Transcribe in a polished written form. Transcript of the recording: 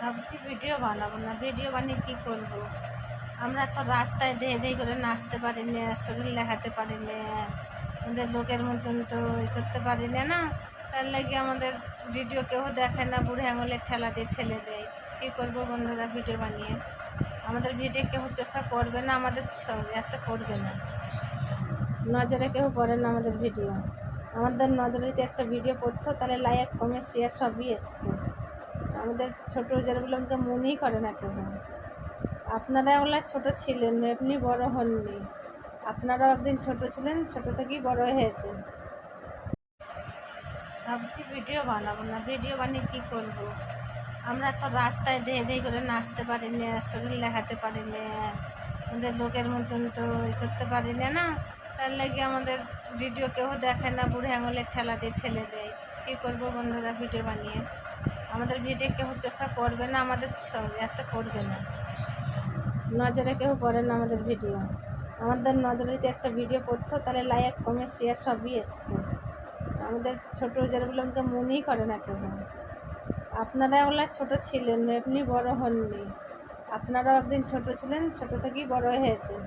ভাবছি ভিডিও বানাবো না, ভিডিও বানিয়ে কী করব। আমরা তো রাস্তায় ধেয়ে ধেয়ে করে নাচতে পারি না, শরীর দেখাতে পারি না, আমাদের লোকের মতন তো করতে পারি না না। তার লাগে আমাদের ভিডিও কেউ দেখে না, বুড়ে আঙুলে ঠেলা দিয়ে ঠেলে দেয়। কী করবো বন্ধুরা ভিডিও বানিয়ে? আমাদের ভিডিও কেউ চোখে পড়বে না, আমাদের এতে পড়বে না, নজরে কেউ পড়ে না আমাদের ভিডিও। আমাদের নজরে যদি একটা ভিডিও পড়তো তাহলে লাইক কমেন্ট শেয়ার সবই আসতো। আমাদের ছোটো যেগুলো আমাকে মনেই করে না কেউ। আপনারা ওগুলো ছোট ছিলেন, এমনি বড় হননি। আপনারাও একদিন ছোট ছিলেন, ছোট থেকেই বড় হয়েছেন। ভাবছি ভিডিও বানাবো না, ভিডিও বানিয়ে কী করব। আমরা তো রাস্তায় ধেয়ে ধেয়ে করে নাচতে পারি না, শরীর দেখাতে পারি না, আমাদের লোকের মতন তো করতে পারি না না। তার লাগে আমাদের ভিডিও কেউ দেখে না, বুড়ে আঙুলে ঠেলা দিয়ে ঠেলে দেয়। কী করবো বন্ধুরা ভিডিও বানিয়ে? আমাদের ভিডিও কেউ চোখে পড়বে না, আমাদের এতে পড়বে না, নজরে কেউ পড়ে না আমাদের ভিডিও। আমাদের নজরে যদি একটা ভিডিও পড়তো তাহলে লাইক কমেন্ট শেয়ার সবই আসতো। আমাদের ছোটো যেগুলো আমাকে মনেই করে না কেউ। আপনারা ওগুলো ছোট ছিলেন, এমনি বড় হননি। আপনারাও একদিন ছোট ছিলেন, ছোট থেকেই বড় হয়েছেন।